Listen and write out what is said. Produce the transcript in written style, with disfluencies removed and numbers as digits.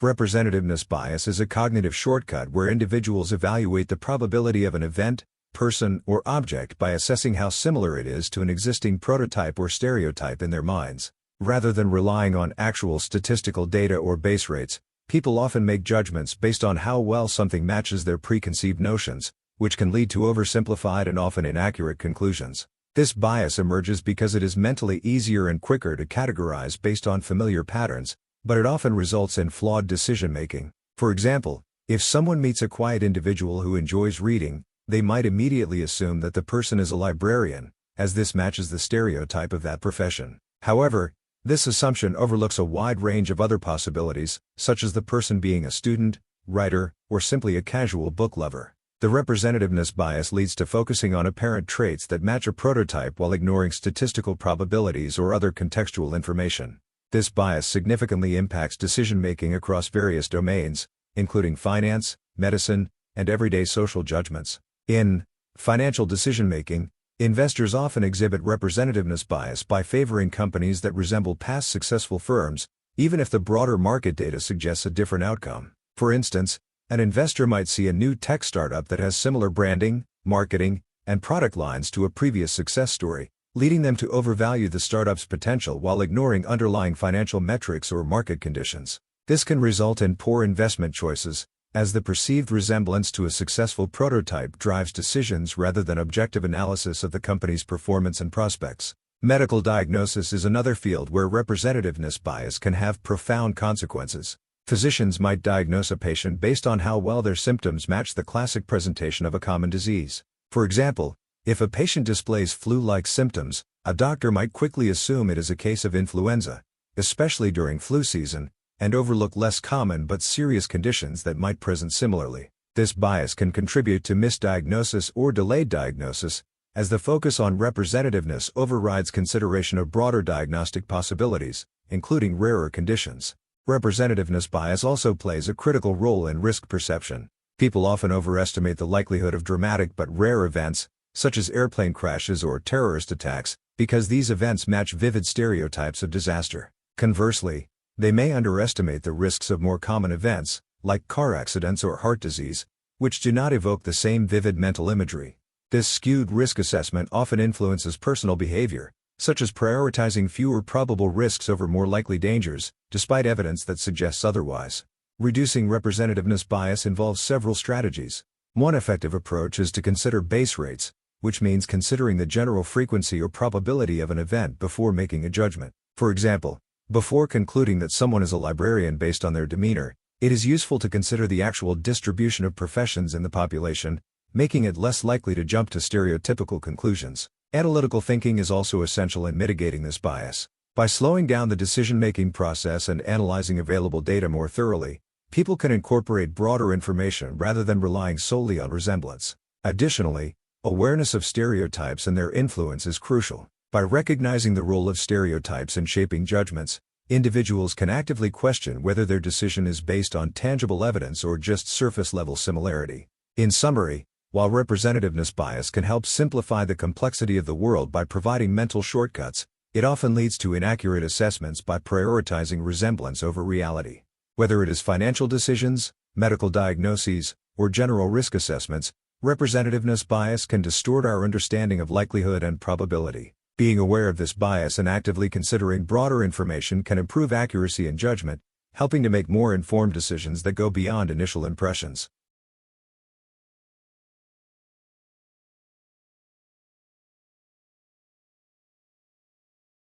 Representativeness bias is a cognitive shortcut where individuals evaluate the probability of an event, person, or object by assessing how similar it is to an existing prototype or stereotype in their minds. Rather than relying on actual statistical data or base rates, people often make judgments based on how well something matches their preconceived notions, which can lead to oversimplified and often inaccurate conclusions. This bias emerges because it is mentally easier and quicker to categorize based on familiar patterns, but it often results in flawed decision-making. For example, if someone meets a quiet individual who enjoys reading, they might immediately assume that the person is a librarian, as this matches the stereotype of that profession. However, this assumption overlooks a wide range of other possibilities, such as the person being a student, writer, or simply a casual book lover. The representativeness bias leads to focusing on apparent traits that match a prototype while ignoring statistical probabilities or other contextual information. This bias significantly impacts decision-making across various domains, including finance, medicine, and everyday social judgments. In financial decision-making, investors often exhibit representativeness bias by favoring companies that resemble past successful firms, even if the broader market data suggests a different outcome. For instance, an investor might see a new tech startup that has similar branding, marketing, and product lines to a previous success story, leading them to overvalue the startup's potential while ignoring underlying financial metrics or market conditions. This can result in poor investment choices, as the perceived resemblance to a successful prototype drives decisions rather than objective analysis of the company's performance and prospects. Medical diagnosis is another field where representativeness bias can have profound consequences. Physicians might diagnose a patient based on how well their symptoms match the classic presentation of a common disease. For example, if a patient displays flu-like symptoms, a doctor might quickly assume it is a case of influenza, especially during flu season, and overlook less common but serious conditions that might present similarly. This bias can contribute to misdiagnosis or delayed diagnosis, as the focus on representativeness overrides consideration of broader diagnostic possibilities, including rarer conditions. Representativeness bias also plays a critical role in risk perception. People often overestimate the likelihood of dramatic but rare events, such as airplane crashes or terrorist attacks, because these events match vivid stereotypes of disaster. Conversely, they may underestimate the risks of more common events, like car accidents or heart disease, which do not evoke the same vivid mental imagery. This skewed risk assessment often influences personal behavior, such as prioritizing fewer probable risks over more likely dangers, despite evidence that suggests otherwise. Reducing representativeness bias involves several strategies. One effective approach is to consider base rates, which means considering the general frequency or probability of an event before making a judgment. For example, before concluding that someone is a librarian based on their demeanor, it is useful to consider the actual distribution of professions in the population, making it less likely to jump to stereotypical conclusions. Analytical thinking is also essential in mitigating this bias. By slowing down the decision-making process and analyzing available data more thoroughly, people can incorporate broader information rather than relying solely on resemblance. Additionally, awareness of stereotypes and their influence is crucial. By recognizing the role of stereotypes in shaping judgments, individuals can actively question whether their decision is based on tangible evidence or just surface-level similarity. In summary, while representativeness bias can help simplify the complexity of the world by providing mental shortcuts, it often leads to inaccurate assessments by prioritizing resemblance over reality. Whether it is financial decisions, medical diagnoses, or general risk assessments, representativeness bias can distort our understanding of likelihood and probability. Being aware of this bias and actively considering broader information can improve accuracy in judgment, helping to make more informed decisions that go beyond initial impressions.